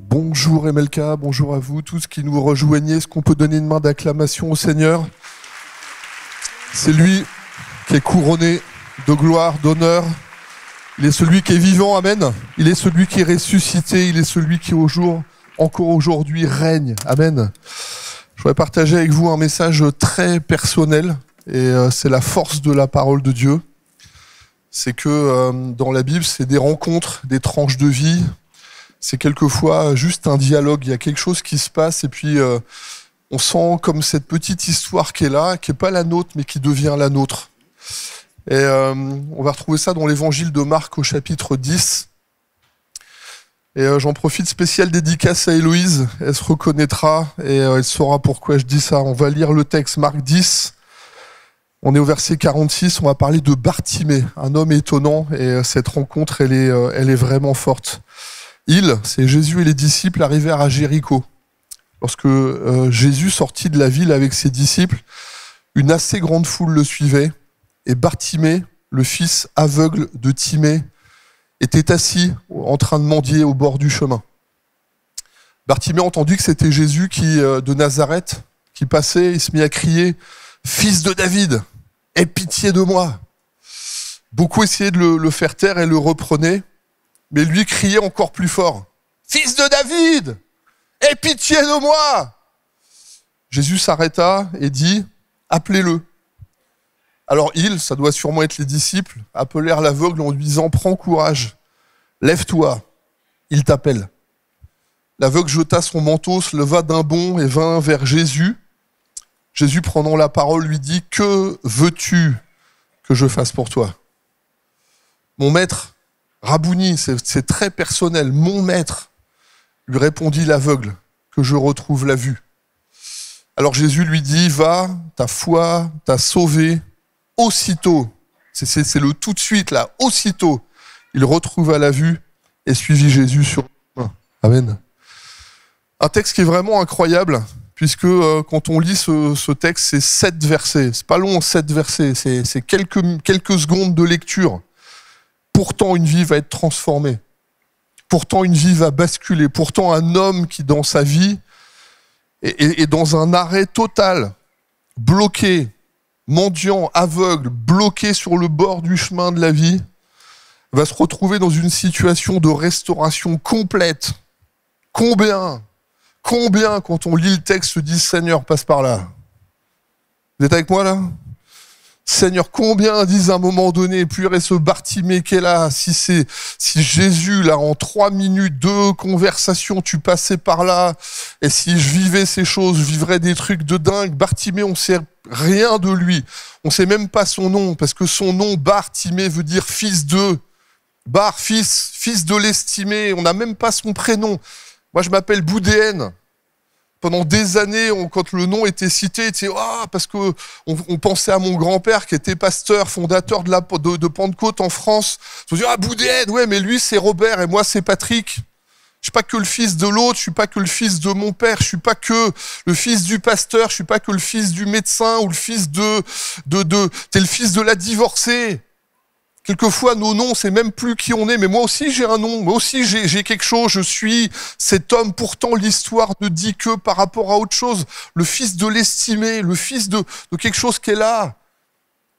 Bonjour MLK, bonjour à vous tous qui nous rejoignez. Est-ce qu'on peut donner une main d'acclamation au Seigneur? C'est lui qui est couronné de gloire, d'honneur. Il est celui qui est vivant, amen. Il est celui qui est ressuscité, il est celui qui encore aujourd'hui règne, amen. Je voudrais partager avec vous un message très personnel et c'est la force de la parole de Dieu. C'est que dans la Bible, c'est des rencontres, des tranches de vie. C'est quelquefois juste un dialogue, il y a quelque chose qui se passe et puis on sent comme cette petite histoire qui est là, qui n'est pas la nôtre mais qui devient la nôtre. Et on va retrouver ça dans l'évangile de Marc au chapitre 10. Et j'en profite, spéciale dédicace à Héloïse, elle se reconnaîtra et elle saura pourquoi je dis ça. On va lire le texte, Marc 10. On est au verset 46, on va parler de Bartimée, un homme étonnant et cette rencontre, elle est vraiment forte. C'est Jésus et les disciples arrivèrent à Jéricho. Lorsque Jésus sortit de la ville avec ses disciples, une assez grande foule le suivait et Bartimée, le fils aveugle de Timée, était assis en train de mendier au bord du chemin. Bartimée a entendu que c'était Jésus de Nazareth qui passait, il se mit à crier « Fils de David, aie pitié de moi !» Beaucoup essayaient de le faire taire et le reprenaient. Mais lui criait encore plus fort. « Fils de David, aie pitié de moi !» Jésus s'arrêta et dit « Appelez-le » Alors ça doit sûrement être les disciples, appelèrent l'aveugle en lui disant « Prends courage, lève-toi, il t'appelle. » L'aveugle jeta son manteau, se leva d'un bond et vint vers Jésus. Jésus, prenant la parole, lui dit « Que veux-tu que je fasse pour toi ?» Mon maître, Rabouni, c'est très personnel. Mon maître, lui répondit l'aveugle, que je retrouve la vue. Alors Jésus lui dit, va, ta foi t'a sauvé. Aussitôt, c'est le tout de suite là, aussitôt, il retrouva la vue et suivit Jésus sur le chemin. Amen. Un texte qui est vraiment incroyable, puisque quand on lit ce texte, c'est 7 versets. C'est pas long, 7 versets, c'est quelques secondes de lecture. Pourtant, une vie va être transformée. Pourtant, une vie va basculer. Pourtant, un homme qui, dans sa vie, est dans un arrêt total, bloqué, mendiant, aveugle, bloqué sur le bord du chemin de la vie, va se retrouver dans une situation de restauration complète. Combien, quand on lit le texte, se dit « Seigneur, passe par là ». Vous êtes avec moi là ? Seigneur, combien disent à un moment donné, purée ce Bartimée qui est là, si Jésus, là, en 3 minutes de conversation, tu passais par là, et si je vivais ces choses, je vivrais des trucs de dingue. Bartimée, on sait rien de lui. On sait même pas son nom, parce que son nom, Bartimée, veut dire fils de. Fils de l'estimé. On n'a même pas son prénom. Moi, je m'appelle Boudéenne. Pendant des années, quand le nom était cité, parce que on pensait à mon grand-père qui était pasteur, fondateur de Pentecôte en France. On se dit Boudéenne, ouais, mais lui c'est Robert et moi c'est Patrick. Je suis pas que le fils de l'autre, je suis pas que le fils de mon père, je suis pas que le fils du pasteur, je suis pas que le fils du médecin ou le fils t'es le fils de la divorcée. Quelquefois, nos noms, c'est même plus qui on est, mais moi aussi j'ai un nom, moi aussi j'ai quelque chose, je suis cet homme. Pourtant, l'histoire ne dit que par rapport à autre chose. Le fils de l'estimé, le fils de quelque chose qui est là.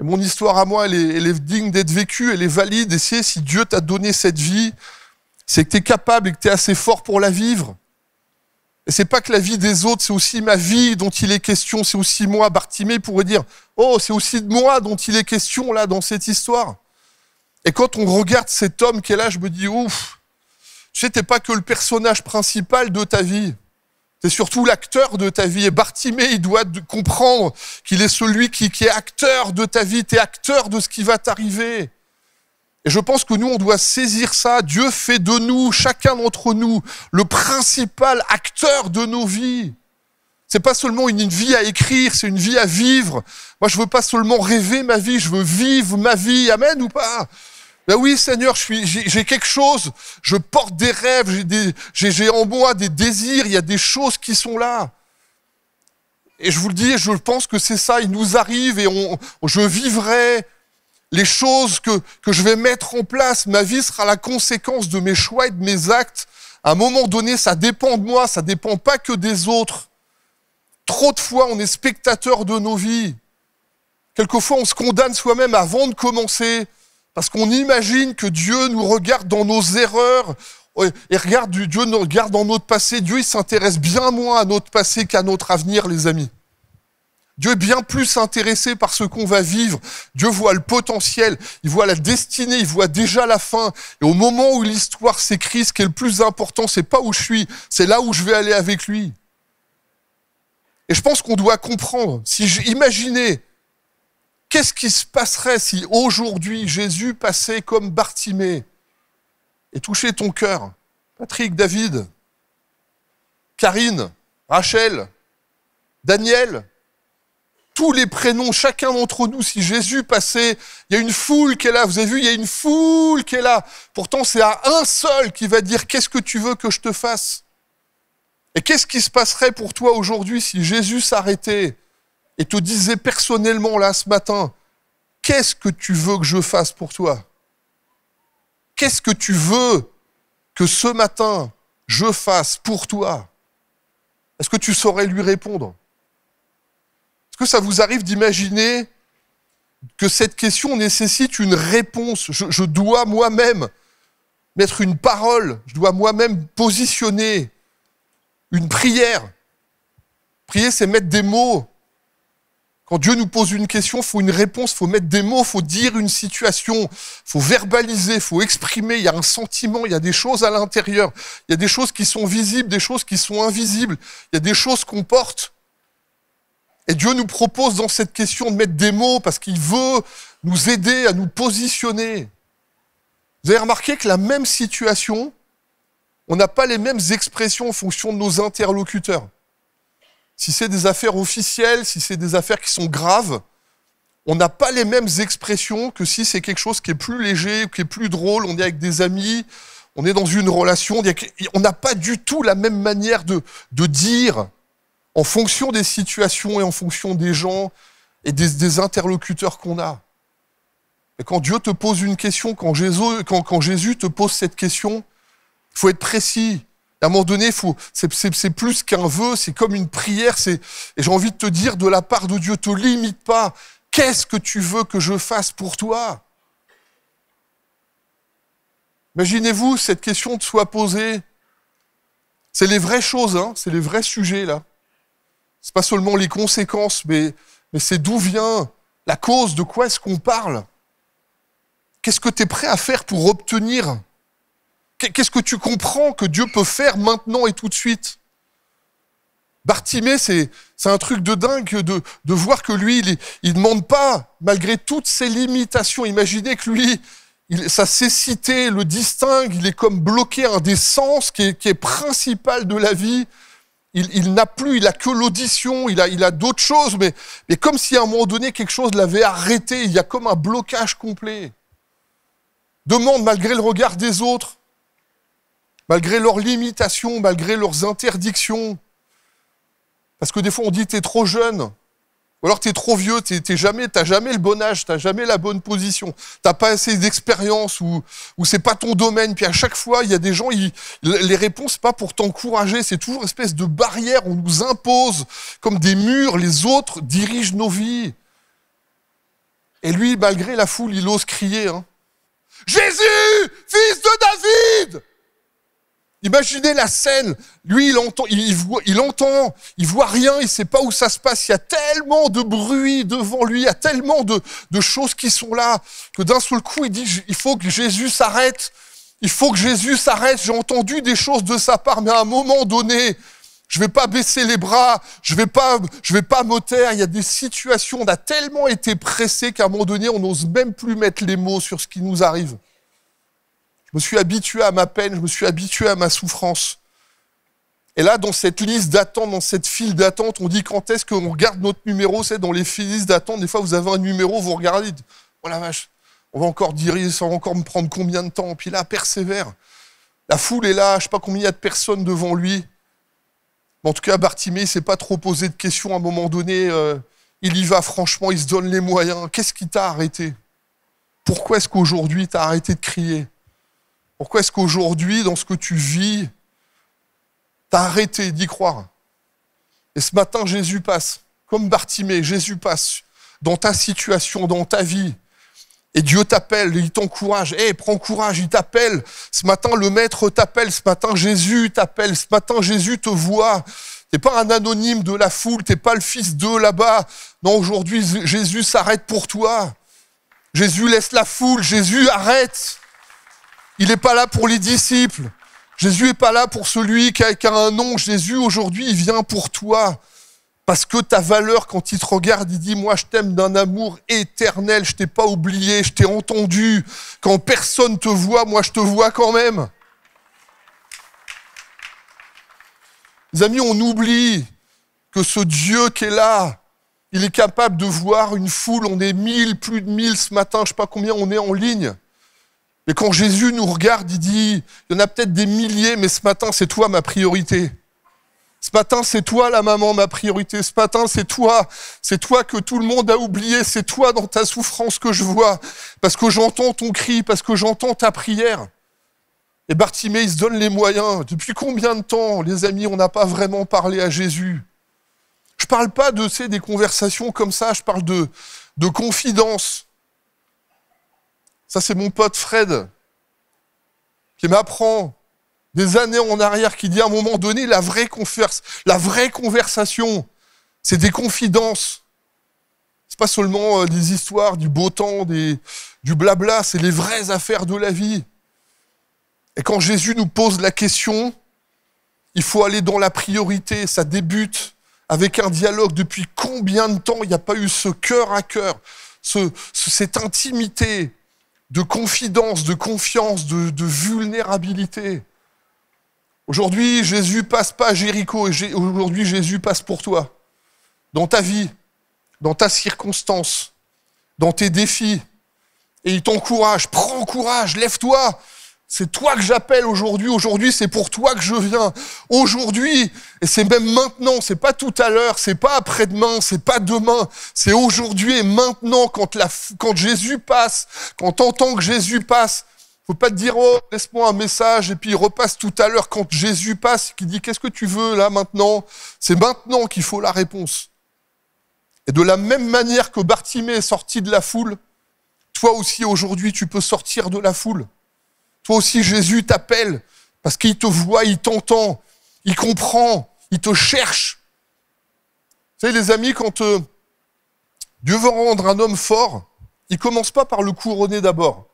Et mon histoire à moi, elle est digne d'être vécue, elle est valide. Et si Dieu t'a donné cette vie, c'est que tu es capable et que tu es assez fort pour la vivre. Et c'est pas que la vie des autres, c'est aussi ma vie dont il est question, c'est aussi moi. Bartimée pourrait dire, oh, c'est aussi de moi dont il est question là dans cette histoire. Et quand on regarde cet homme qui est là, je me dis, ouf, tu sais, t'es pas que le personnage principal de ta vie, t'es surtout l'acteur de ta vie. Et Bartimée, il doit comprendre qu'il est celui qui est acteur de ta vie, t'es acteur de ce qui va t'arriver. Et je pense que nous, on doit saisir ça. Dieu fait de nous, chacun d'entre nous, le principal acteur de nos vies. C'est pas seulement une vie à écrire, c'est une vie à vivre. Moi, je veux pas seulement rêver ma vie, je veux vivre ma vie. Amen ou pas? Ben oui, Seigneur, j'ai quelque chose. Je porte des rêves, j'ai en moi des désirs. Il y a des choses qui sont là. Et je vous le dis, je pense que c'est ça. Il nous arrive et je vivrai les choses que je vais mettre en place. Ma vie sera la conséquence de mes choix et de mes actes À un moment donné, ça dépend de moi, ça dépend pas que des autres. Trop de fois, on est spectateur de nos vies. Quelquefois, on se condamne soi-même avant de commencer, parce qu'on imagine que Dieu nous regarde dans nos erreurs, et Dieu nous regarde dans notre passé. Dieu, il s'intéresse bien moins à notre passé qu'à notre avenir, les amis. Dieu est bien plus intéressé par ce qu'on va vivre. Dieu voit le potentiel, il voit la destinée, il voit déjà la fin. Et au moment où l'histoire s'écrit, ce qui est le plus important, c'est pas où je suis, c'est là où je vais aller avec lui. Et je pense qu'on doit comprendre, imaginez, qu'est-ce qui se passerait si aujourd'hui Jésus passait comme Bartimée et touchait ton cœur? Patrick, David, Karine, Rachel, Daniel, tous les prénoms, chacun d'entre nous, si Jésus passait, il y a une foule qui est là, vous avez vu, il y a une foule qui est là. Pourtant, c'est à un seul qui va dire « Qu'est-ce que tu veux que je te fasse ?» Et qu'est-ce qui se passerait pour toi aujourd'hui si Jésus s'arrêtait et te disait personnellement là ce matin « Qu'est-ce que tu veux que je fasse pour toi ?» Qu'est-ce que tu veux que ce matin je fasse pour toi? Est-ce que tu saurais lui répondre? Est-ce que ça vous arrive d'imaginer que cette question nécessite une réponse? Je dois moi-même mettre une parole, je dois moi-même positionner une prière. Prier, c'est mettre des mots. Quand Dieu nous pose une question, il faut une réponse, il faut mettre des mots, il faut dire une situation, il faut verbaliser, il faut exprimer, il y a un sentiment, il y a des choses à l'intérieur, il y a des choses qui sont visibles, des choses qui sont invisibles, il y a des choses qu'on porte. Et Dieu nous propose dans cette question de mettre des mots parce qu'il veut nous aider à nous positionner. Vous avez remarqué que la même situation, on n'a pas les mêmes expressions en fonction de nos interlocuteurs. Si c'est des affaires officielles, si c'est des affaires qui sont graves, on n'a pas les mêmes expressions que si c'est quelque chose qui est plus léger, qui est plus drôle, on est avec des amis, on est dans une relation, on n'a pas du tout la même manière de dire en fonction des situations et en fonction des gens et des interlocuteurs qu'on a. Et quand Dieu te pose une question, quand Jésus te pose cette question, il faut être précis. À un moment donné, c'est plus qu'un vœu, c'est comme une prière. Et j'ai envie de te dire, de la part de Dieu, te limite pas. Qu'est-ce que tu veux que je fasse pour toi? Imaginez-vous cette question te soit posée. C'est les vraies choses, hein, c'est les vrais sujets là. C'est pas seulement les conséquences, mais c'est d'où vient la cause, de quoi est-ce qu'on parle? Qu'est-ce que tu es prêt à faire pour obtenir? Qu'est-ce que tu comprends que Dieu peut faire maintenant et tout de suite? Bartimée, c'est un truc de dingue de voir que lui, il demande pas, malgré toutes ses limitations. Imaginez que lui, sa cécité le distingue, il est comme bloqué à un des sens qui est principal de la vie. Il n'a plus, il a que l'audition, il a d'autres choses, mais comme si à un moment donné, quelque chose l'avait arrêté, il y a comme un blocage complet. Demande, malgré le regard des autres, malgré leurs limitations, malgré leurs interdictions. Parce que des fois, on dit « t'es trop jeune », ou alors « t'es trop vieux, t'as jamais le bon âge, t'as jamais la bonne position, t'as pas assez d'expérience, ou c'est pas ton domaine ». Puis à chaque fois, il y a des gens, les réponses, c'est pas pour t'encourager, c'est toujours une espèce de barrière, on nous impose comme des murs, les autres dirigent nos vies. Et lui, malgré la foule, il ose crier, hein. « Jésus, fils de David !» Imaginez la scène, lui il voit rien, il sait pas où ça se passe, il y a tellement de bruit devant lui, il y a tellement de choses qui sont là, que d'un seul coup il dit il faut que Jésus s'arrête, j'ai entendu des choses de sa part, mais à un moment donné, je vais pas baisser les bras, je vais pas me taire, il y a des situations, on a tellement été pressés qu'à un moment donné on n'ose même plus mettre les mots sur ce qui nous arrive. Je me suis habitué à ma peine, je me suis habitué à ma souffrance. Et là, dans cette liste d'attente, dans cette file d'attente, on dit quand est-ce qu'on regarde notre numéro, c'est dans les listes d'attente, des fois vous avez un numéro, vous regardez, oh la vache, on va encore dire, ça va encore me prendre combien de temps? Puis là, persévère. La foule est là, je ne sais pas combien il y a de personnes devant lui. Mais en tout cas, Bartimée, il ne s'est pas trop posé de questions à un moment donné. Il y va franchement, il se donne les moyens. Qu'est-ce qui t'a arrêté? Pourquoi est-ce qu'aujourd'hui, tu as arrêté de crier? Pourquoi est-ce qu'aujourd'hui, dans ce que tu vis, T'as arrêté d'y croire. Et ce matin, Jésus passe, comme Bartimée, Jésus passe dans ta situation, dans ta vie. Et Dieu t'appelle, il t'encourage. Hé, prends courage, il t'appelle. Ce matin, le Maître t'appelle. Ce matin, Jésus t'appelle. Ce matin, Jésus te voit. T'es pas un anonyme de la foule, t'es pas le fils d'eux là-bas. Non, aujourd'hui, Jésus s'arrête pour toi. Jésus laisse la foule, Jésus arrête. Il n'est pas là pour les disciples. Jésus n'est pas là pour celui qui a un nom. Jésus, aujourd'hui, il vient pour toi. Parce que ta valeur, quand il te regarde, il dit « Moi, je t'aime d'un amour éternel, je t'ai pas oublié, je t'ai entendu. Quand personne te voit, moi, je te vois quand même. » Les amis, on oublie que ce Dieu qui est là, il est capable de voir une foule. On est 1000, plus de 1000 ce matin, je ne sais pas combien on est en ligne. Mais quand Jésus nous regarde, il dit, il y en a peut-être des milliers, mais ce matin, c'est toi ma priorité. Ce matin, c'est toi la maman, ma priorité. Ce matin, c'est toi que tout le monde a oublié. C'est toi dans ta souffrance que je vois. Parce que j'entends ton cri, parce que j'entends ta prière. Et Bartimée, il se donne les moyens. Depuis combien de temps, les amis, on n'a pas vraiment parlé à Jésus? Je ne parle pas de des conversations comme ça, je parle de confidence. Ça, c'est mon pote Fred, qui m'apprend des années en arrière, qui dit à un moment donné, la vraie conversation, c'est des confidences. C'est pas seulement des histoires, du beau temps, du blabla, c'est les vraies affaires de la vie. Et quand Jésus nous pose la question, il faut aller dans la priorité. Ça débute avec un dialogue. Depuis combien de temps il n'y a pas eu ce cœur à cœur, cette intimité de confidence, de confiance, de vulnérabilité. Aujourd'hui, Jésus passe pas à Jéricho, et aujourd'hui, Jésus passe pour toi. Dans ta vie, dans ta circonstance, dans tes défis. Et il t'encourage, prends courage, lève-toi. C'est toi que j'appelle aujourd'hui. Aujourd'hui, c'est pour toi que je viens. Aujourd'hui, et c'est même maintenant, c'est pas tout à l'heure, c'est pas après-demain, c'est pas demain, c'est aujourd'hui et maintenant quand Jésus passe, quand t'entends que Jésus passe. Faut pas te dire, oh, laisse-moi un message, et puis il repasse tout à l'heure quand Jésus passe, qui dit, qu'est-ce que tu veux là maintenant? C'est maintenant qu'il faut la réponse. Et de la même manière que Bartimée est sorti de la foule, toi aussi aujourd'hui tu peux sortir de la foule. Toi aussi Jésus t'appelle, parce qu'il te voit, il t'entend, il comprend, il te cherche. Vous savez les amis, quand Dieu veut rendre un homme fort, il commence pas par le couronner d'abord.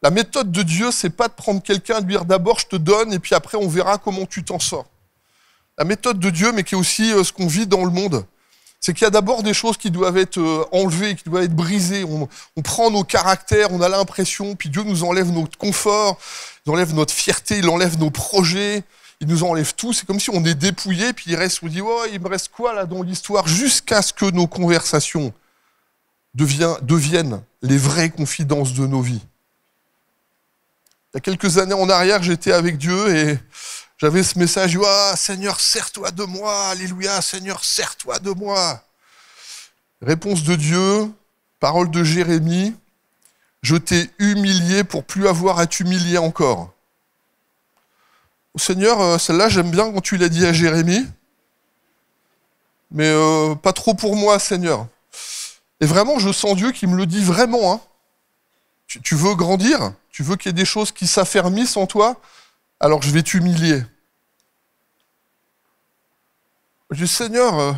La méthode de Dieu, c'est pas de prendre quelqu'un et de lui dire d'abord je te donne et puis après on verra comment tu t'en sors. La méthode de Dieu, mais qui est aussi ce qu'on vit dans le monde, c'est qu'il y a d'abord des choses qui doivent être enlevées, qui doivent être brisées. On prend nos caractères, on a l'impression, puis Dieu nous enlève notre confort, il enlève notre fierté, il enlève nos projets, il nous enlève tout. C'est comme si on est dépouillé, puis on dit oh, il me reste quoi là dans l'histoire, jusqu'à ce que nos conversations deviennent les vraies confidences de nos vies. Il y a quelques années en arrière, j'étais avec Dieu et j'avais ce message, oh, Seigneur, sers-toi de moi, alléluia, Seigneur, sers-toi de moi. Réponse de Dieu, parole de Jérémie, je t'ai humilié pour plus avoir à t'humilier encore. Seigneur, celle-là, j'aime bien quand tu l'as dit à Jérémie, mais pas trop pour moi, Seigneur. Et vraiment, je sens Dieu qui me le dit vraiment, hein. Tu veux grandir? Tu veux qu'il y ait des choses qui s'affermissent en toi? Alors je vais t'humilier. Je dis, Seigneur,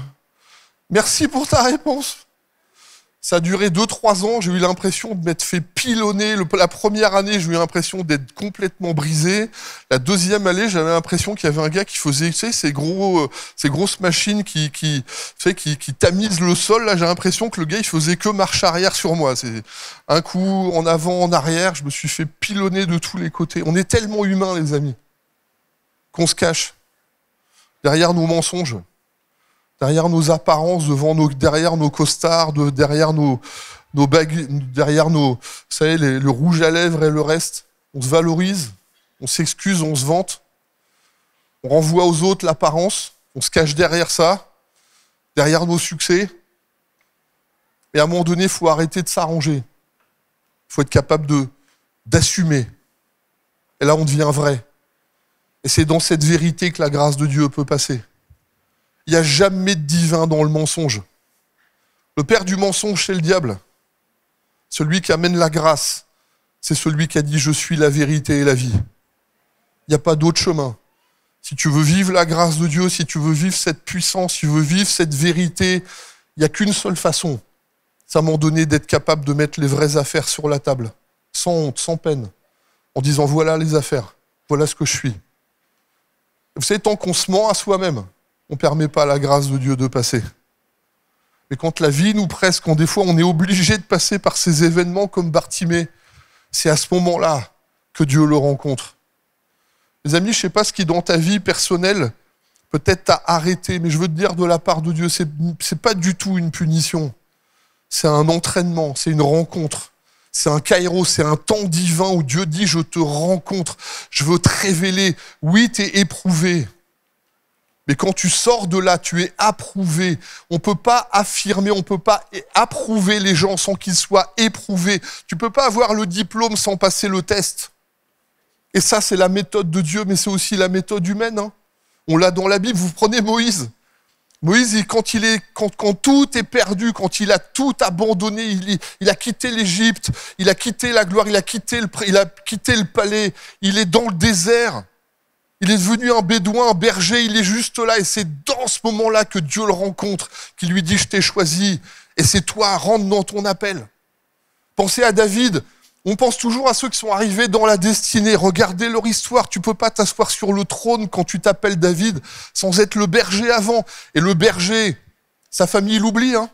merci pour ta réponse. Ça a duré 2-3 ans, j'ai eu l'impression de m'être fait pilonner. La première année, j'ai eu l'impression d'être complètement brisé. La deuxième année, j'avais l'impression qu'il y avait un gars qui faisait, tu sais, ces grosses machines qui tamisent le sol. Là, j'ai l'impression que le gars, il faisait que marche arrière sur moi. C'est un coup en avant, en arrière. Je me suis fait pilonner de tous les côtés. On est tellement humains, les amis, qu'on se cache derrière nos mensonges, derrière nos apparences, derrière nos costards, derrière nos bagues, derrière vous savez, le rouge à lèvres et le reste. On se valorise, on s'excuse, on se vante, on renvoie aux autres l'apparence, on se cache derrière ça, derrière nos succès. Et à un moment donné, il faut arrêter de s'arranger. Il faut être capable d'assumer. Et là, on devient vrai. Et c'est dans cette vérité que la grâce de Dieu peut passer. Il n'y a jamais de divin dans le mensonge. Le père du mensonge, c'est le diable. Celui qui amène la grâce, c'est celui qui a dit « Je suis la vérité et la vie ». Il n'y a pas d'autre chemin. Si tu veux vivre la grâce de Dieu, si tu veux vivre cette puissance, si tu veux vivre cette vérité, il n'y a qu'une seule façon. C'est à un moment donné d'être capable de mettre les vraies affaires sur la table, sans honte, sans peine, en disant « Voilà les affaires, voilà ce que je suis ». Vous savez, tant qu'on se ment à soi-même, on ne permet pas à la grâce de Dieu de passer. Mais quand la vie nous presse, quand des fois on est obligé de passer par ces événements comme Bartimée, c'est à ce moment-là que Dieu le rencontre. Les amis, je ne sais pas ce qui dans ta vie personnelle peut-être t'a arrêté, mais je veux te dire de la part de Dieu, c'est pas du tout une punition. C'est un entraînement, c'est une rencontre. C'est un kairos, c'est un temps divin où Dieu dit « Je te rencontre, je veux te révéler. » Oui, tu es éprouvé. Mais quand tu sors de là, tu es approuvé. On ne peut pas affirmer, on ne peut pas approuver les gens sans qu'ils soient éprouvés. Tu ne peux pas avoir le diplôme sans passer le test. Et ça, c'est la méthode de Dieu, mais c'est aussi la méthode humaine. Hein. On l'a dans la Bible. Vous prenez Moïse. Moïse, quand tout est perdu, quand il a tout abandonné, il a quitté l'Égypte, il a quitté la gloire, il a quitté le palais, il est dans le désert. Il est devenu un bédouin, un berger, il est juste là. Et c'est dans ce moment-là que Dieu le rencontre, qui lui dit « Je t'ai choisi, et c'est toi, rentre dans ton appel. » Pensez à David. On pense toujours à ceux qui sont arrivés dans la destinée. Regardez leur histoire. Tu ne peux pas t'asseoir sur le trône quand tu t'appelles David sans être le berger avant. Et le berger, sa famille l'oublie. Hein.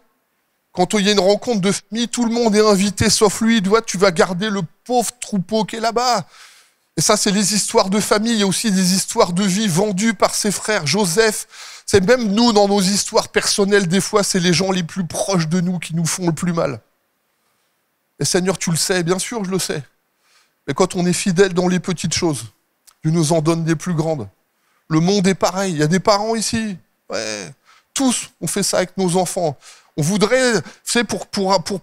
Quand il y a une rencontre de famille, tout le monde est invité sauf lui. Toi, tu vas garder le pauvre troupeau qui est là-bas. Et ça, c'est les histoires de famille. Il y a aussi des histoires de vie vendues par ses frères. Joseph, c'est même nous, dans nos histoires personnelles, des fois, c'est les gens les plus proches de nous qui nous font le plus mal. Et Seigneur, tu le sais, bien sûr, je le sais. Mais quand on est fidèle dans les petites choses, Dieu nous en donne des plus grandes. Le monde est pareil. Il y a des parents ici. Ouais. Tous, on fait ça avec nos enfants. On voudrait, vous savez, pour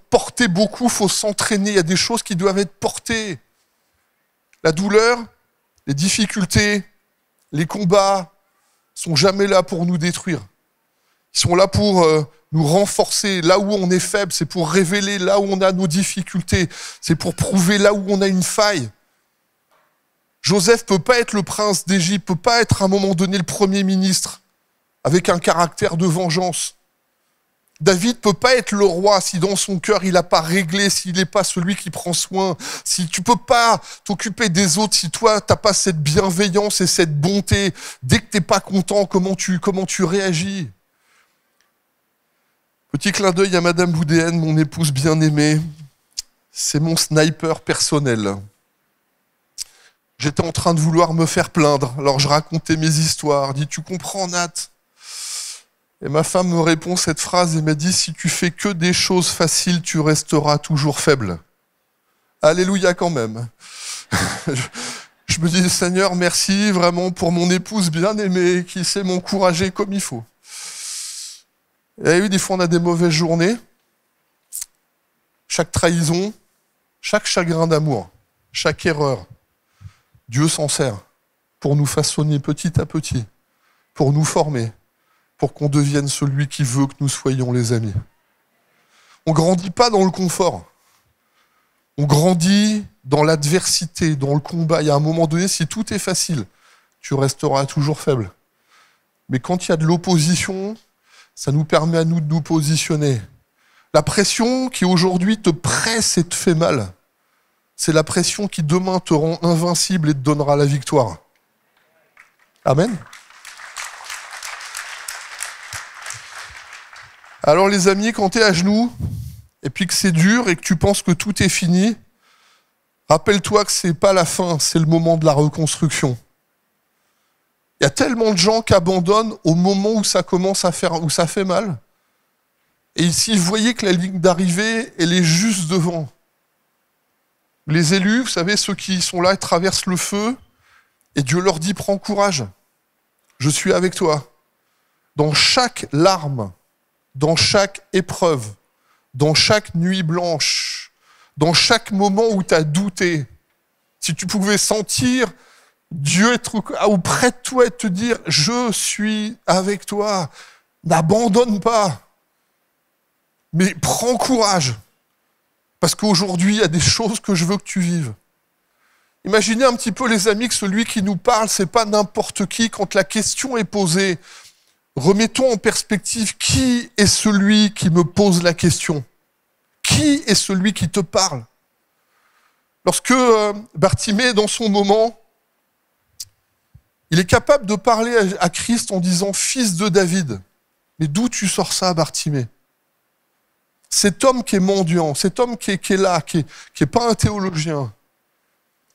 porter beaucoup, il faut s'entraîner. Il y a des choses qui doivent être portées. La douleur, les difficultés, les combats sont jamais là pour nous détruire. Ils sont là pour nous renforcer. Là où on est faible, c'est pour révéler là où on a nos difficultés. C'est pour prouver là où on a une faille. Joseph peut pas être le prince d'Égypte, peut pas être à un moment donné le premier ministre avec un caractère de vengeance. David peut pas être le roi si dans son cœur il n'a pas réglé, s'il n'est pas celui qui prend soin. Si tu peux pas t'occuper des autres, si toi t'as pas cette bienveillance et cette bonté, dès que t'es pas content, comment tu réagis? Petit clin d'œil à Madame Boudéenne, mon épouse bien-aimée. C'est mon sniper personnel. J'étais en train de vouloir me faire plaindre, alors je racontais mes histoires. Je dis, tu comprends, Nat? Et ma femme me répond cette phrase et m'a dit, si tu fais que des choses faciles, tu resteras toujours faible. Alléluia quand même. Je me dis, Seigneur, merci vraiment pour mon épouse bien-aimée qui sait m'encourager comme il faut. Et oui, des fois on a des mauvaises journées. Chaque trahison, chaque chagrin d'amour, chaque erreur, Dieu s'en sert pour nous façonner petit à petit, pour nous former, pour qu'on devienne celui qui veut que nous soyons les amis. On ne grandit pas dans le confort. On grandit dans l'adversité, dans le combat. Il y a un moment donné, si tout est facile, tu resteras toujours faible. Mais quand il y a de l'opposition, ça nous permet à nous de nous positionner. La pression qui aujourd'hui te presse et te fait mal, c'est la pression qui demain te rend invincible et te donnera la victoire. Amen. Alors les amis, quand tu es à genoux, et puis que c'est dur et que tu penses que tout est fini, rappelle-toi que c'est pas la fin, c'est le moment de la reconstruction. Il y a tellement de gens qui abandonnent au moment où ça commence à faire, où ça fait mal. Et ici, vous voyez que la ligne d'arrivée, elle est juste devant. Les élus, vous savez, ceux qui sont là, ils traversent le feu, et Dieu leur dit, prends courage, je suis avec toi. Dans chaque larme, dans chaque épreuve, dans chaque nuit blanche, dans chaque moment où tu as douté, si tu pouvais sentir Dieu est auprès de toi et te dire « Je suis avec toi, n'abandonne pas, mais prends courage, parce qu'aujourd'hui, il y a des choses que je veux que tu vives. » Imaginez un petit peu, les amis, que celui qui nous parle, c'est pas n'importe qui. Quand la question est posée, remettons en perspective qui est celui qui me pose la question. Qui est celui qui te parle? Lorsque Bartimée est dans son moment, il est capable de parler à Christ en disant « Fils de David ». Mais d'où tu sors ça, Bartimée? Cet homme qui est mendiant, cet homme qui est là, qui est pas un théologien,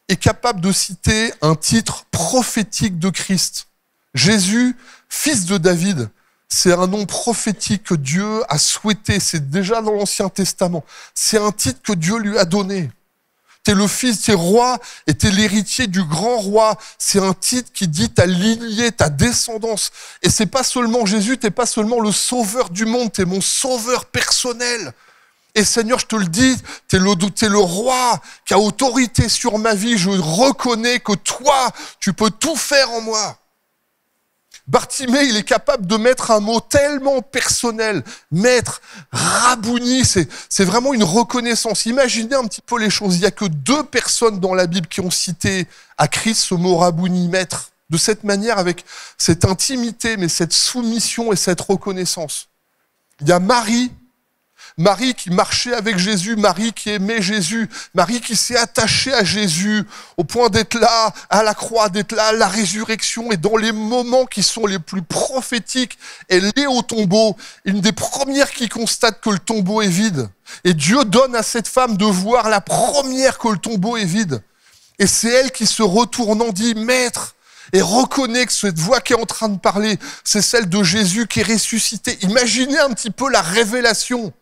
est capable de citer un titre prophétique de Christ. Jésus, fils de David, c'est un nom prophétique que Dieu a souhaité, c'est déjà dans l'Ancien Testament. C'est un titre que Dieu lui a donné. T'es le fils, t'es roi et t'es l'héritier du grand roi. C'est un titre qui dit ta lignée, ta descendance. Et c'est pas seulement Jésus, t'es pas seulement le sauveur du monde, t'es mon sauveur personnel. Et Seigneur, je te le dis, t'es le roi qui a autorité sur ma vie. Je reconnais que toi, tu peux tout faire en moi. Bartimée, il est capable de mettre un mot tellement personnel. Maître, Rabouni, c'est vraiment une reconnaissance. Imaginez un petit peu les choses. Il n'y a que 2 personnes dans la Bible qui ont cité à Christ ce mot Rabouni, maître. De cette manière, avec cette intimité, mais cette soumission et cette reconnaissance. Il y a Marie qui marchait avec Jésus, Marie qui aimait Jésus, Marie qui s'est attachée à Jésus au point d'être là à la croix, d'être là à la résurrection, et dans les moments qui sont les plus prophétiques, elle est au tombeau, une des premières qui constate que le tombeau est vide. Et Dieu donne à cette femme de voir la première que le tombeau est vide. Et c'est elle qui, se retournant, dit « Maître !» et reconnaît que cette voix qui est en train de parler, c'est celle de Jésus qui est ressuscité. Imaginez un petit peu la révélation.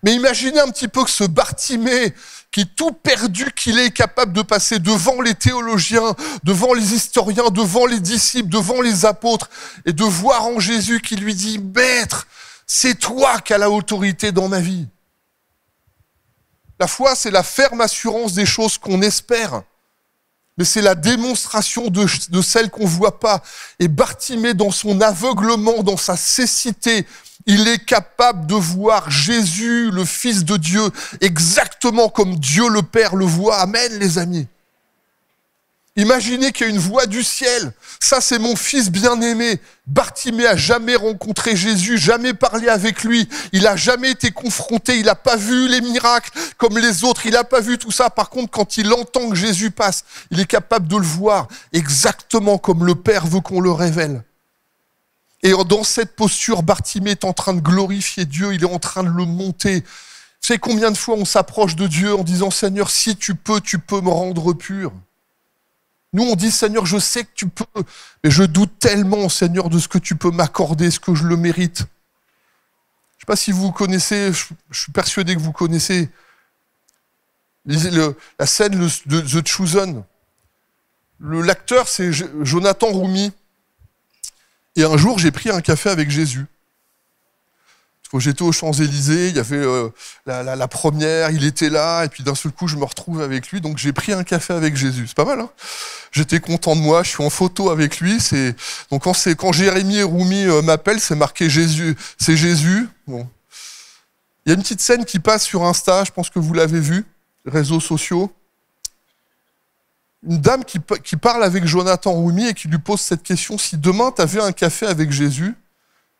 Mais imaginez un petit peu que ce Bartimée, qui est tout perdu qu'il est capable de passer devant les théologiens, devant les historiens, devant les disciples, devant les apôtres, et de voir en Jésus qui lui dit « Maître, c'est toi qui as la autorité dans ma vie ». La foi, c'est la ferme assurance des choses qu'on espère, mais c'est la démonstration de celles qu'on ne voit pas. Et Bartimée, dans son aveuglement, dans sa cécité, il est capable de voir Jésus, le Fils de Dieu, exactement comme Dieu le Père le voit. Amen, les amis. Imaginez qu'il y a une voix du ciel. Ça, c'est mon fils bien-aimé. Bartimée a jamais rencontré Jésus, jamais parlé avec lui. Il a jamais été confronté. Il n'a pas vu les miracles comme les autres. Il n'a pas vu tout ça. Par contre, quand il entend que Jésus passe, il est capable de le voir exactement comme le Père veut qu'on le révèle. Et dans cette posture, Bartimée est en train de glorifier Dieu, il est en train de le monter. Vous savez combien de fois on s'approche de Dieu en disant « Seigneur, si tu peux me rendre pur ». Nous, on dit « Seigneur, je sais que tu peux, mais je doute tellement, Seigneur, de ce que tu peux m'accorder, ce que je le mérite. » Je ne sais pas si vous connaissez, je suis persuadé que vous connaissez la scène de The Chosen. L'acteur, c'est Jonathan Roumi. Et un jour, j'ai pris un café avec Jésus. Parce que j'étais aux Champs-Élysées, il y avait la première, il était là, et puis d'un seul coup, je me retrouve avec lui. Donc j'ai pris un café avec Jésus. C'est pas mal, hein? J'étais content de moi, je suis en photo avec lui. Donc quand Jérémy et Roumi m'appellent, c'est marqué Jésus. C'est Jésus. Bon. Il y a une petite scène qui passe sur Insta, je pense que vous l'avez vu, réseaux sociaux. Une dame qui parle avec Jonathan Roumi et qui lui pose cette question, si demain tu avais un café avec Jésus,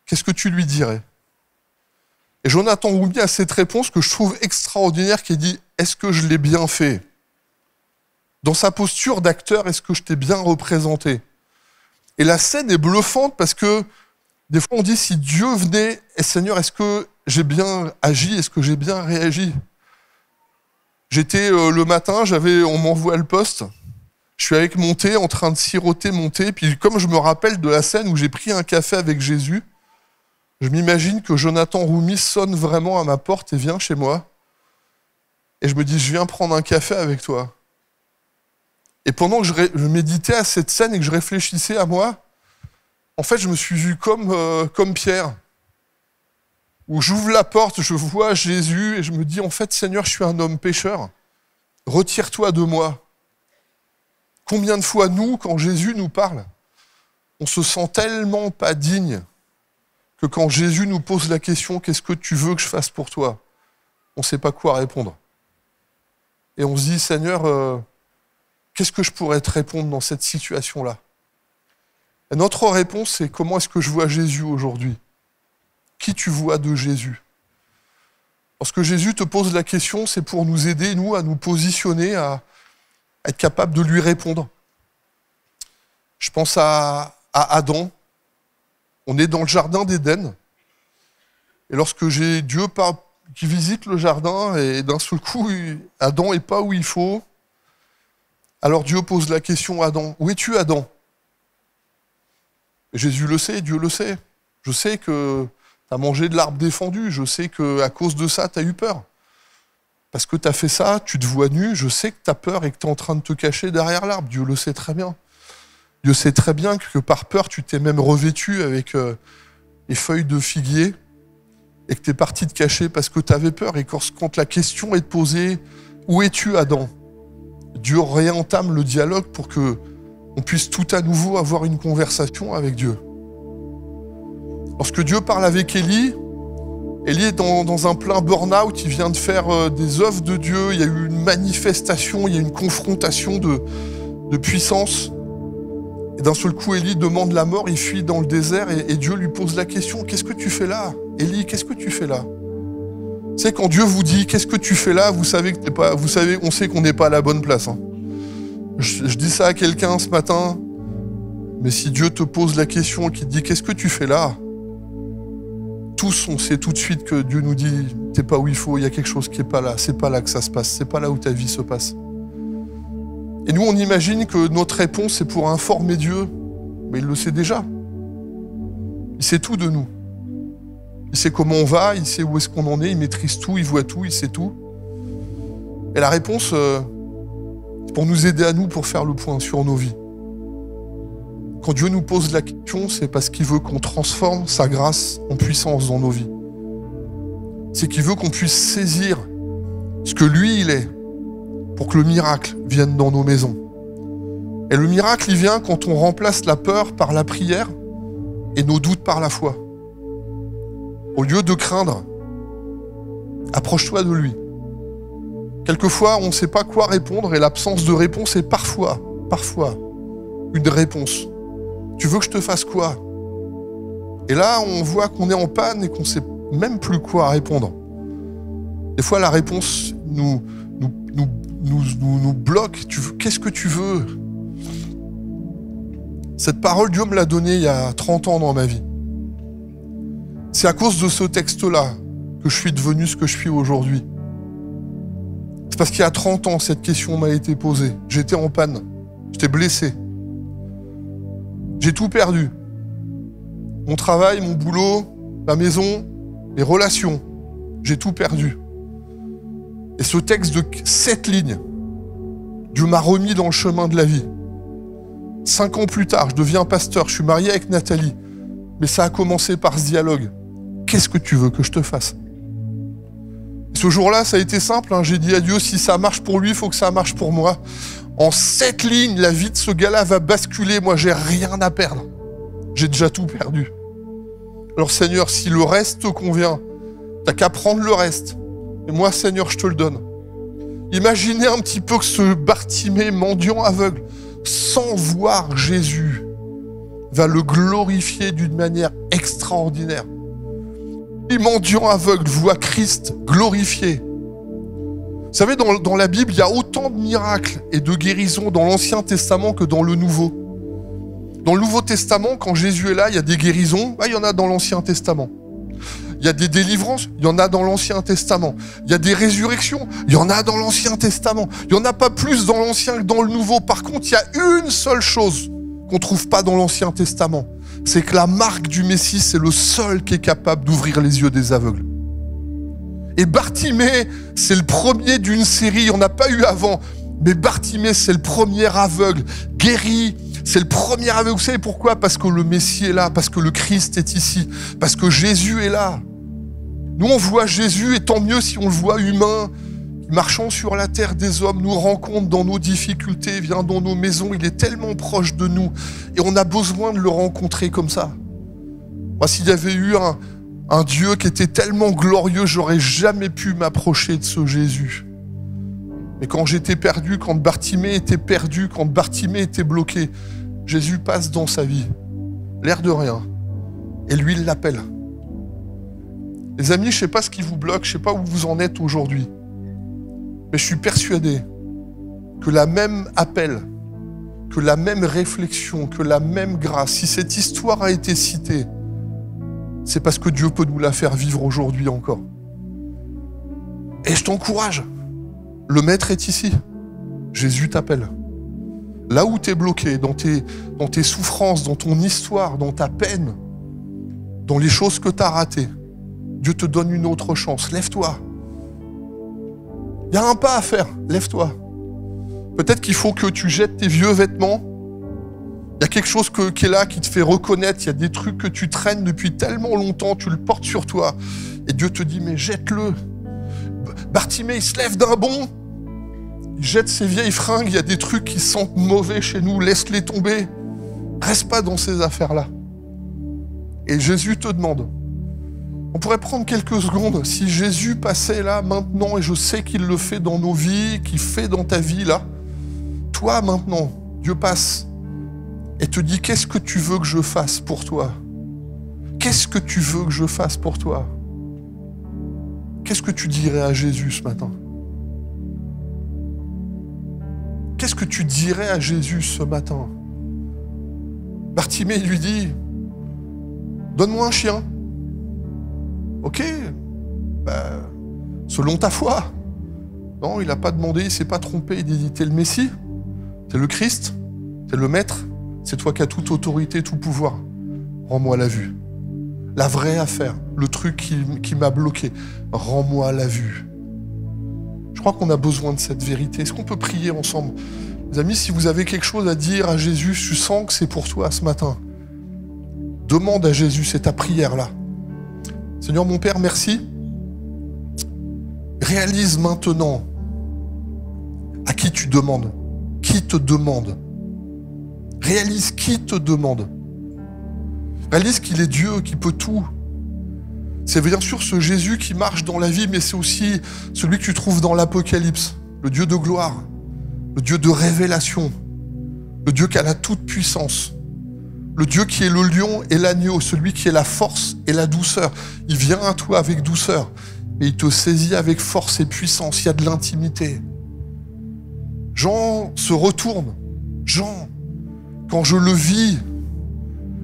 qu'est-ce que tu lui dirais? Et Jonathan Roumi a cette réponse que je trouve extraordinaire qui dit, est-ce que je l'ai bien fait? Dans sa posture d'acteur, est-ce que je t'ai bien représenté? Et la scène est bluffante parce que des fois on dit, si Dieu venait, et Seigneur, est-ce que j'ai bien agi? Est-ce que j'ai bien réagi? J'étais le matin, on m'envoie le poste. Je suis avec mon thé, en train de siroter mon thé, puis comme je me rappelle de la scène où j'ai pris un café avec Jésus, je m'imagine que Jonathan Roumi sonne vraiment à ma porte et vient chez moi. Et je me dis, je viens prendre un café avec toi. Et pendant que je méditais à cette scène et que je réfléchissais à moi, en fait, je me suis vu comme Pierre, où j'ouvre la porte, je vois Jésus et je me dis, en fait, Seigneur, je suis un homme pécheur. Retire-toi de moi. Combien de fois, nous, quand Jésus nous parle, on se sent tellement pas digne que quand Jésus nous pose la question « Qu'est-ce que tu veux que je fasse pour toi ?» on ne sait pas quoi répondre. Et on se dit « Seigneur, qu'est-ce que je pourrais te répondre dans cette situation-là » Et notre réponse, c'est « Comment est-ce que je vois Jésus aujourd'hui ?» Qui tu vois de Jésus? Lorsque Jésus te pose la question, c'est pour nous aider, nous, à nous positionner, à être capable de lui répondre. Je pense à Adam. On est dans le jardin d'Éden. Et lorsque j'ai Dieu qui visite le jardin, et d'un seul coup, Adam n'est pas où il faut, alors Dieu pose la question à Adam, « Où es-tu, Adam ?» Et Jésus le sait, Dieu le sait. Je sais que tu as mangé de l'arbre défendu, je sais qu'à cause de ça, tu as eu peur. Parce que tu as fait ça, tu te vois nu, je sais que tu as peur et que tu es en train de te cacher derrière l'arbre. Dieu le sait très bien. Dieu sait très bien que par peur, tu t'es même revêtu avec les feuilles de figuier et que tu es parti te cacher parce que tu avais peur. Et quand la question est posée, « Où es-tu, Adam ?» Dieu réentame le dialogue pour qu'on puisse tout à nouveau avoir une conversation avec Dieu. Lorsque Dieu parle avec Élie est dans un plein burn-out, il vient de faire des œuvres de Dieu, il y a eu une manifestation, il y a une confrontation de puissance. Et d'un seul coup, Élie demande la mort, il fuit dans le désert et Dieu lui pose la question, « Qu'est-ce que tu fais là? Élie, qu'est-ce que tu fais là ?» Tu sais, quand Dieu vous dit « Qu'est-ce que tu fais là ?» on sait qu'on n'est pas à la bonne place. Hein. Je dis ça à quelqu'un ce matin, mais si Dieu te pose la question et qu'il te dit « Qu'est-ce que tu fais là ?» Tous, on sait tout de suite que Dieu nous dit « T'es pas où il faut, il y a quelque chose qui n'est pas là, c'est pas là que ça se passe, c'est pas là où ta vie se passe. » Et nous, on imagine que notre réponse, c'est pour informer Dieu, mais il le sait déjà. Il sait tout de nous. Il sait comment on va, il sait où est-ce qu'on en est, il maîtrise tout, il voit tout, il sait tout. Et la réponse, c'est pour nous aider à nous, pour faire le point sur nos vies. Quand Dieu nous pose la question, c'est parce qu'il veut qu'on transforme sa grâce en puissance dans nos vies. C'est qu'il veut qu'on puisse saisir ce que lui, il est, pour que le miracle vienne dans nos maisons. Et le miracle, il vient quand on remplace la peur par la prière et nos doutes par la foi. Au lieu de craindre, approche-toi de lui. Quelquefois, on ne sait pas quoi répondre et l'absence de réponse est parfois, une réponse. Tu veux que je te fasse quoi? Et là, on voit qu'on est en panne et qu'on ne sait même plus quoi répondre. Des fois, la réponse nous bloque. Qu'est-ce que tu veux? Cette parole, Dieu me l'a donnée il y a 30 ans dans ma vie. C'est à cause de ce texte-là que je suis devenu ce que je suis aujourd'hui. C'est parce qu'il y a 30 ans, cette question m'a été posée. J'étais en panne. J'étais blessé. J'ai tout perdu. Mon travail, mon boulot, ma maison, les relations. J'ai tout perdu. Et ce texte de 7 lignes, Dieu m'a remis dans le chemin de la vie. 5 ans plus tard, je deviens pasteur, je suis marié avec Nathalie. Mais ça a commencé par ce dialogue. Qu'est-ce que tu veux que je te fasse? Ce jour-là, ça a été simple. Hein. J'ai dit à Dieu, si ça marche pour lui, il faut que ça marche pour moi. En 7 lignes, la vie de ce gars-là va basculer. Moi, j'ai rien à perdre. J'ai déjà tout perdu. Alors Seigneur, si le reste te convient, t'as qu'à prendre le reste. Et moi, Seigneur, je te le donne. Imaginez un petit peu que ce Bartimée, mendiant aveugle, sans voir Jésus, va le glorifier d'une manière extraordinaire. Les mendiants aveugles voient Christ glorifié. Vous savez, dans la Bible, il y a autant de miracles et de guérisons dans l'Ancien Testament que dans le Nouveau. Dans le Nouveau Testament, quand Jésus est là, il y a des guérisons, il y en a dans l'Ancien Testament. Il y a des délivrances, il y en a dans l'Ancien Testament. Il y a des résurrections, il y en a dans l'Ancien Testament. Il n'y en a pas plus dans l'Ancien que dans le Nouveau. Par contre, il y a une seule chose qu'on ne trouve pas dans l'Ancien Testament. C'est que la marque du Messie, c'est le seul qui est capable d'ouvrir les yeux des aveugles. Et Bartimée, c'est le premier d'une série, il n'y en a pas eu avant. Mais Bartimée, c'est le premier aveugle guéri. C'est le premier aveugle. Vous savez pourquoi? Parce que le Messie est là, parce que le Christ est ici, parce que Jésus est là. Nous, on voit Jésus, et tant mieux si on le voit humain, qui, marchant sur la terre des hommes, nous rencontre dans nos difficultés, vient dans nos maisons, il est tellement proche de nous et on a besoin de le rencontrer comme ça. Moi, s'il y avait eu un Dieu qui était tellement glorieux, j'aurais jamais pu m'approcher de ce Jésus. Mais quand j'étais perdu, quand Bartimée était perdu, quand Bartimée était bloqué, Jésus passe dans sa vie, l'air de rien, et lui, il l'appelle. Les amis, je ne sais pas ce qui vous bloque, je ne sais pas où vous en êtes aujourd'hui, mais je suis persuadé que la même appel, que la même réflexion, que la même grâce, si cette histoire a été citée, c'est parce que Dieu peut nous la faire vivre aujourd'hui encore. Et je t'encourage, le Maître est ici. Jésus t'appelle. Là où tu es bloqué, dans tes souffrances, dans ton histoire, dans ta peine, dans les choses que tu as ratées, Dieu te donne une autre chance. Lève-toi. Il y a un pas à faire. Lève-toi. Peut-être qu'il faut que tu jettes tes vieux vêtements. Il y a quelque chose qui est là, qui te fait reconnaître. Il y a des trucs que tu traînes depuis tellement longtemps, tu le portes sur toi. Et Dieu te dit, mais jette-le. Bartimée, il se lève d'un bond. Il jette ses vieilles fringues. Il y a des trucs qui sentent mauvais chez nous. Laisse-les tomber. Reste pas dans ces affaires-là. Et Jésus te demande. On pourrait prendre quelques secondes. Si Jésus passait là, maintenant, et je sais qu'il le fait dans nos vies, qu'il fait dans ta vie, là. Toi, maintenant, Dieu passe et te dit, qu'est-ce que tu veux que je fasse pour toi? Qu'est-ce que tu veux que je fasse pour toi? Qu'est-ce que tu dirais à Jésus ce matin? Qu'est-ce que tu dirais à Jésus ce matin? Bartimée lui dit, donne-moi un chien. Ok, selon ta foi. Non, il n'a pas demandé, il ne s'est pas trompé, il dit, t'es le Messie, t'es le Christ, t'es le Maître, c'est toi qui as toute autorité, tout pouvoir. Rends-moi la vue. La vraie affaire, le truc qui m'a bloqué, rends-moi la vue. Je crois qu'on a besoin de cette vérité. Est-ce qu'on peut prier ensemble? Les amis, si vous avez quelque chose à dire à Jésus, je sens que c'est pour toi ce matin. Demande à Jésus, c'est ta prière là. Seigneur mon Père, merci. Réalise maintenant à qui tu demandes. Qui te demande? Réalise qui te demande. Réalise qu'il est Dieu, qui peut tout. C'est bien sûr ce Jésus qui marche dans la vie, mais c'est aussi celui que tu trouves dans l'Apocalypse. Le Dieu de gloire, le Dieu de révélation, le Dieu qui a la toute-puissance, le Dieu qui est le lion et l'agneau, celui qui est la force et la douceur. Il vient à toi avec douceur, mais il te saisit avec force et puissance. Il y a de l'intimité. Jean se retourne. Jean, quand je le vis,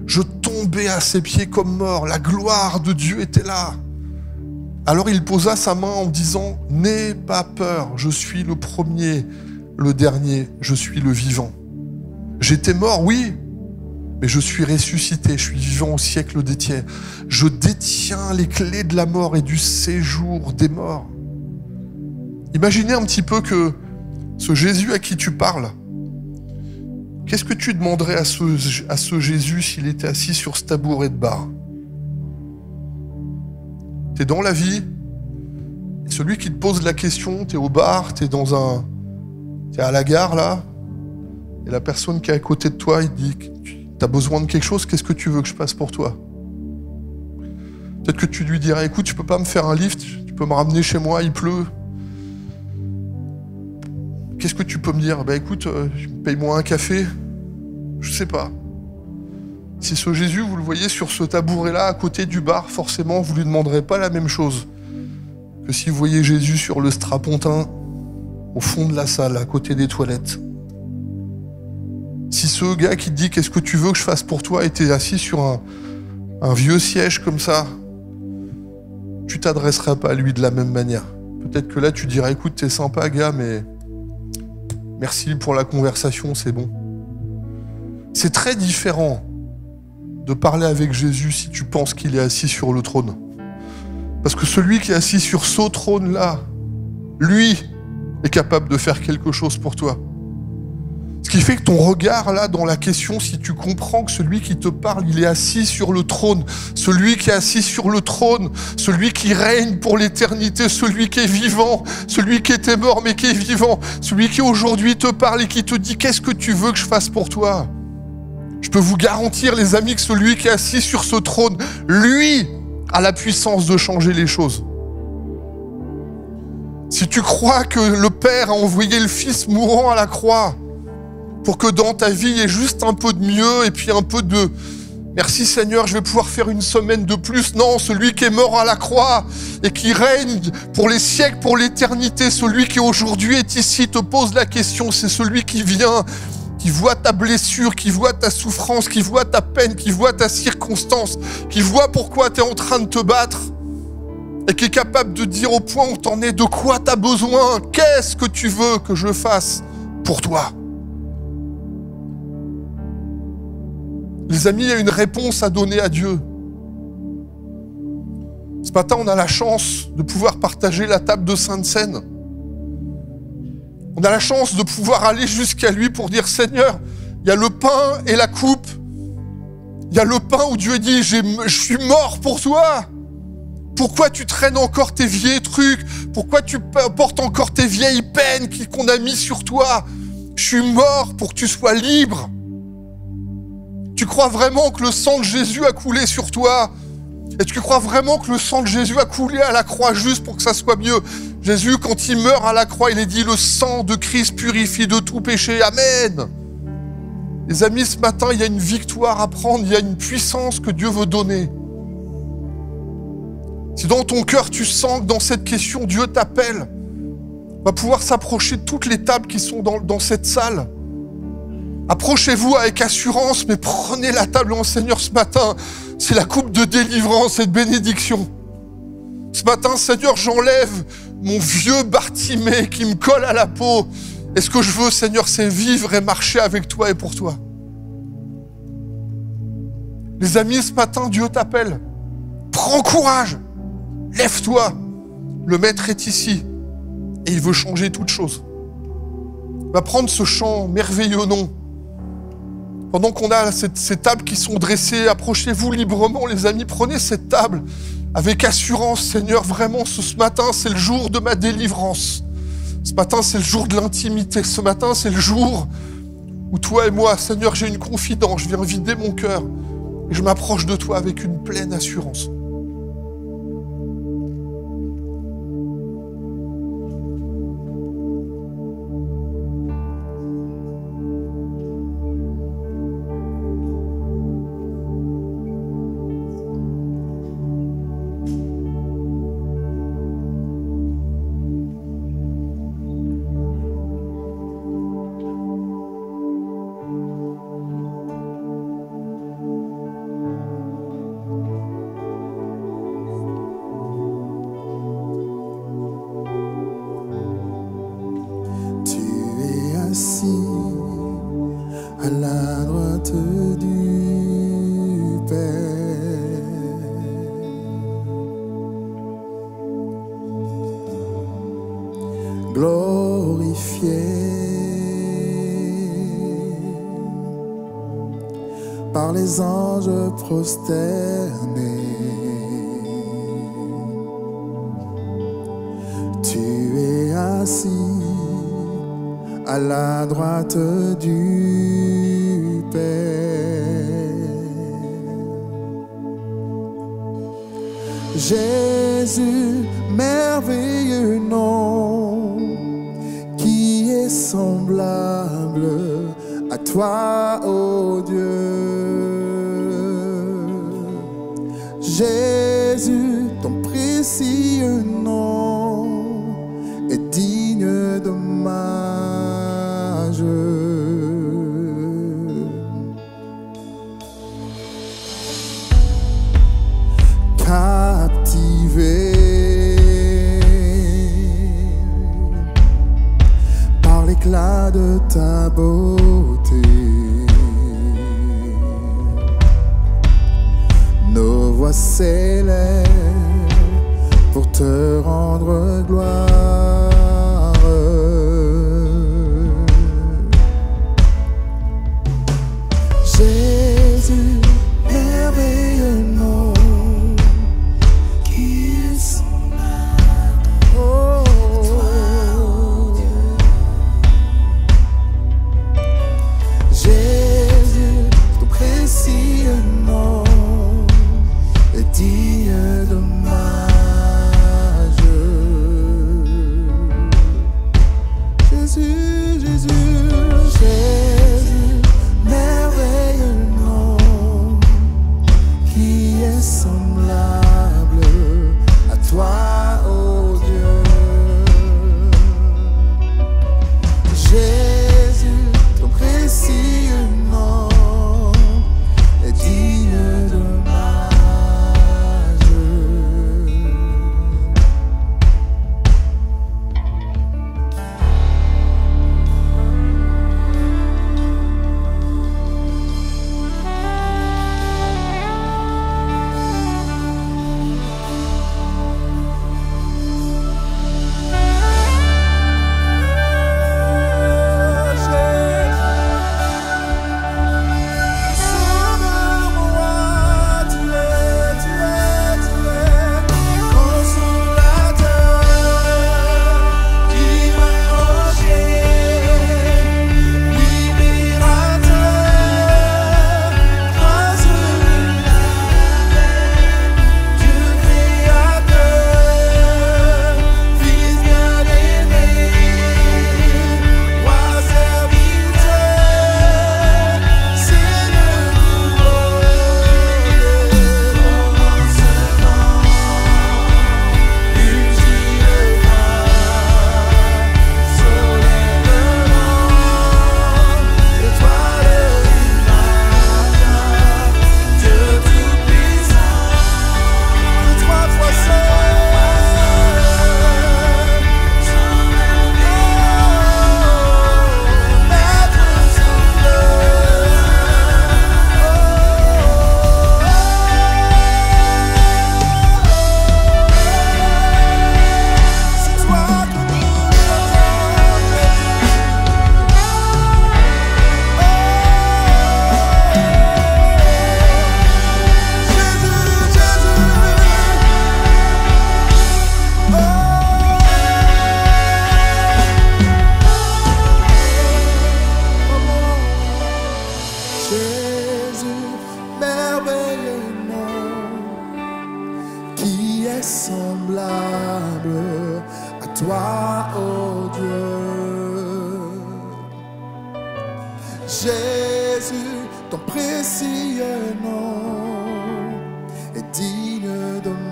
je tombais à ses pieds comme mort. La gloire de Dieu était là. Alors il posa sa main en disant, « N'aie pas peur, je suis le premier, le dernier, je suis le vivant. J'étais mort, oui, mais je suis ressuscité, je suis vivant au siècle des tiers. Je détiens les clés de la mort et du séjour des morts. » Imaginez un petit peu que ce Jésus à qui tu parles, qu'est-ce que tu demanderais à ce Jésus s'il était assis sur ce tabouret de bar? T'es dans la vie, et celui qui te pose la question, t'es au bar, t'es à la gare là, et la personne qui est à côté de toi, il te dit, t'as besoin de quelque chose, qu'est-ce que tu veux que je fasse pour toi? Peut-être que tu lui dirais, écoute, tu peux pas me faire un lift, tu peux me ramener chez moi, il pleut. Qu'est-ce que tu peux me dire? Écoute, paye-moi un café. Je sais pas. Si ce Jésus, vous le voyez sur ce tabouret-là, à côté du bar, forcément, vous lui demanderez pas la même chose que si vous voyez Jésus sur le strapontin, au fond de la salle, à côté des toilettes. Si ce gars qui te dit « Qu'est-ce que tu veux que je fasse pour toi ?» était assis sur un vieux siège comme ça, tu t'adresseras pas à lui de la même manière. Peut-être que là, tu dirais « Écoute, t'es sympa, gars, mais merci pour la conversation, c'est bon. » C'est très différent de parler avec Jésus si tu penses qu'il est assis sur le trône. Parce que celui qui est assis sur ce trône-là, lui, est capable de faire quelque chose pour toi. Ce qui fait que ton regard là dans la question, si tu comprends que celui qui te parle, il est assis sur le trône, celui qui est assis sur le trône, celui qui règne pour l'éternité, celui qui est vivant, celui qui était mort mais qui est vivant, celui qui aujourd'hui te parle et qui te dit qu'est-ce que tu veux que je fasse pour toi? Je peux vous garantir les amis que celui qui est assis sur ce trône, lui a la puissance de changer les choses. Si tu crois que le Père a envoyé le Fils mourant à la croix pour que dans ta vie, il y ait juste un peu de mieux et puis un peu de « Merci Seigneur, je vais pouvoir faire une semaine de plus ». Non, celui qui est mort à la croix et qui règne pour les siècles, pour l'éternité, celui qui aujourd'hui est ici, te pose la question, c'est celui qui vient, qui voit ta blessure, qui voit ta souffrance, qui voit ta peine, qui voit ta circonstance, qui voit pourquoi tu es en train de te battre et qui est capable de dire au point où t'en es, de quoi tu as besoin, qu'est-ce que tu veux que je fasse pour toi. Les amis, il y a une réponse à donner à Dieu. Ce matin, on a la chance de pouvoir partager la table de Sainte Seine. On a la chance de pouvoir aller jusqu'à lui pour dire « Seigneur, il y a le pain et la coupe. Il y a le pain où Dieu dit « Je suis mort pour toi. Pourquoi tu traînes encore tes vieux trucs? Pourquoi tu portes encore tes vieilles peines qu'on a mis sur toi? Je suis mort pour que tu sois libre. » Tu crois vraiment que le sang de Jésus a coulé sur toi? Et tu crois vraiment que le sang de Jésus a coulé à la croix juste pour que ça soit mieux? Jésus, quand il meurt à la croix, il est dit « Le sang de Christ purifie de tout péché. Amen » Les amis, ce matin, il y a une victoire à prendre, il y a une puissance que Dieu veut donner. Si dans ton cœur, tu sens que dans cette question, Dieu t'appelle, on va pouvoir s'approcher de toutes les tables qui sont dans cette salle. Approchez-vous avec assurance, mais prenez la table en Seigneur ce matin. C'est la coupe de délivrance et de bénédiction. Ce matin, Seigneur, j'enlève mon vieux Bartimée qui me colle à la peau. Et ce que je veux, Seigneur, c'est vivre et marcher avec toi et pour toi. Les amis, ce matin, Dieu t'appelle. Prends courage. Lève-toi. Le Maître est ici. Et il veut changer toutes choses. Il va prendre ce chant merveilleux nom. Pendant qu'on a ces tables qui sont dressées, approchez-vous librement, les amis, prenez cette table avec assurance. Seigneur, vraiment, ce matin, c'est le jour de ma délivrance. Ce matin, c'est le jour de l'intimité. Ce matin, c'est le jour où toi et moi, Seigneur, j'ai une confidence. Je viens vider mon cœur et je m'approche de toi avec une pleine assurance. À la droite du Père, glorifié par les anges prosternés, tu es assis à la droite du Père. Jésus, merveilleux nom, qui est semblable à toi, ô Dieu. Jésus, ton précieux nom est digne d'hommage. Captivé par l'éclat de ta beauté, nos voix s'élèvent pour te rendre gloire. digne d'hommage. Jésus, Jésus, Jésus, merveilleux nom, qui est semblable à toi, ô Dieu. Jésus, ton précieux nom est digne d'hommage. Jésus, ton précieux nom est digne d'hommage.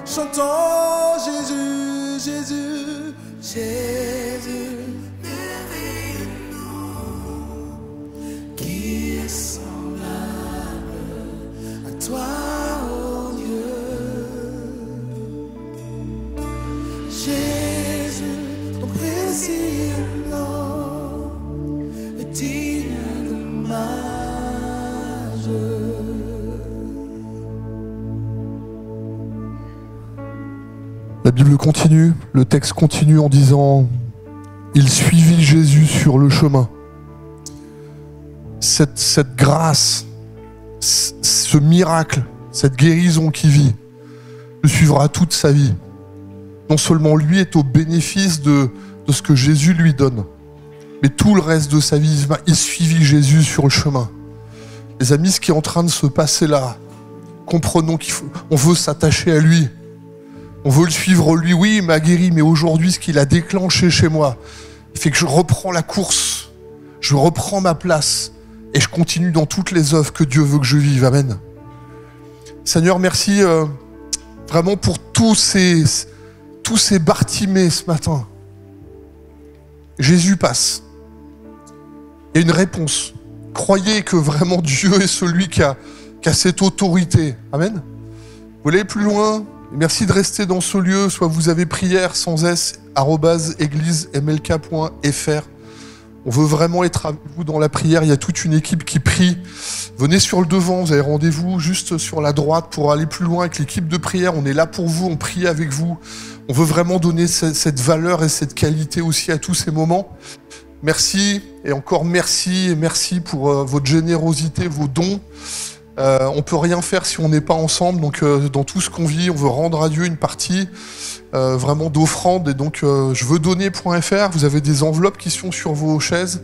Chantons Jésus, Jésus, Jésus, merveilleux nom, qui est semblable à toi, ô Dieu. Jésus, ton précieux nom est digne d'hommage. La Bible continue, le texte continue en disant « Il suivit Jésus sur le chemin ». Cette grâce, ce miracle, cette guérison qu'il vit, le suivra toute sa vie. Non seulement lui est au bénéfice de ce que Jésus lui donne, mais tout le reste de sa vie, il suivit Jésus sur le chemin. Les amis, ce qui est en train de se passer là, comprenons qu'on veut s'attacher à lui. On veut le suivre, lui, oui, il m'a guéri, mais aujourd'hui, ce qu'il a déclenché chez moi, il fait que je reprends la course, je reprends ma place, et je continue dans toutes les œuvres que Dieu veut que je vive. Amen. Seigneur, merci vraiment pour tous ces Bartimée ce matin. Jésus passe. Il y a une réponse. Croyez que vraiment Dieu est celui qui a cette autorité. Amen. Vous voulez aller plus loin? Merci de rester dans ce lieu. Soit vous avez prière sans s @églisemlk.fr. On veut vraiment être avec vous dans la prière. Il y a toute une équipe qui prie. Venez sur le devant. Vous avez rendez-vous juste sur la droite pour aller plus loin avec l'équipe de prière. On est là pour vous. On prie avec vous. On veut vraiment donner cette valeur et cette qualité aussi à tous ces moments. Merci et encore merci. Et merci pour votre générosité, vos dons. On peut rien faire si on n'est pas ensemble. Donc, dans tout ce qu'on vit, on veut rendre à Dieu une partie vraiment d'offrande. Et donc, je veux donner.fr. Vous avez des enveloppes qui sont sur vos chaises.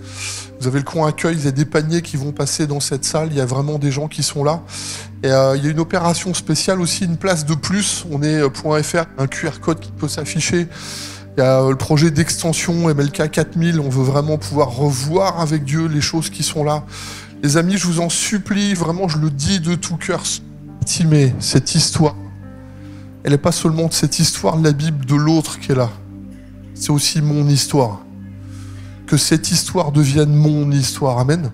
Vous avez le coin accueil. Il y a des paniers qui vont passer dans cette salle. Il y a vraiment des gens qui sont là. Et il y a une opération spéciale aussi, une place de plus. On est .fr, un QR code qui peut s'afficher. Il y a le projet d'extension MLK 4000. On veut vraiment pouvoir revoir avec Dieu les choses qui sont là. Les amis, je vous en supplie, vraiment, je le dis de tout cœur, estimez cette histoire. Elle n'est pas seulement cette histoire de la Bible de l'autre qui est là. C'est aussi mon histoire. Que cette histoire devienne mon histoire. Amen.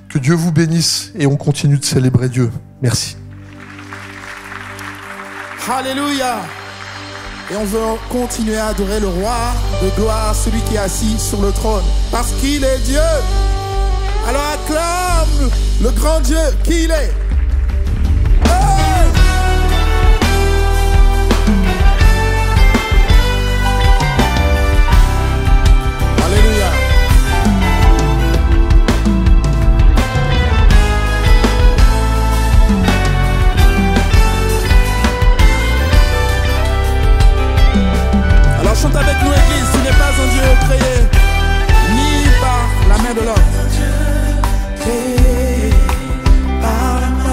Que Dieu vous bénisse et on continue de célébrer Dieu. Merci. Alléluia. Et on veut continuer à adorer le roi de gloire, celui qui est assis sur le trône. Parce qu'il est Dieu. Alors acclame le grand Dieu qui il est. Hey! Alléluia. Alors chante avec nous Église, tu n'es pas un Dieu créé, ni par la main de l'homme. Par la main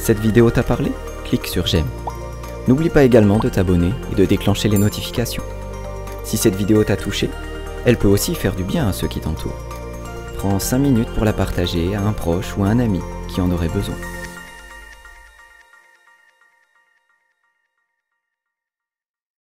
Cette vidéo t'a parlé? Clique sur j'aime. N'oublie pas également de t'abonner et de déclencher les notifications. Si cette vidéo t'a touché, elle peut aussi faire du bien à ceux qui t'entourent. Prends 5 minutes pour la partager à un proche ou à un ami qui en aurait besoin.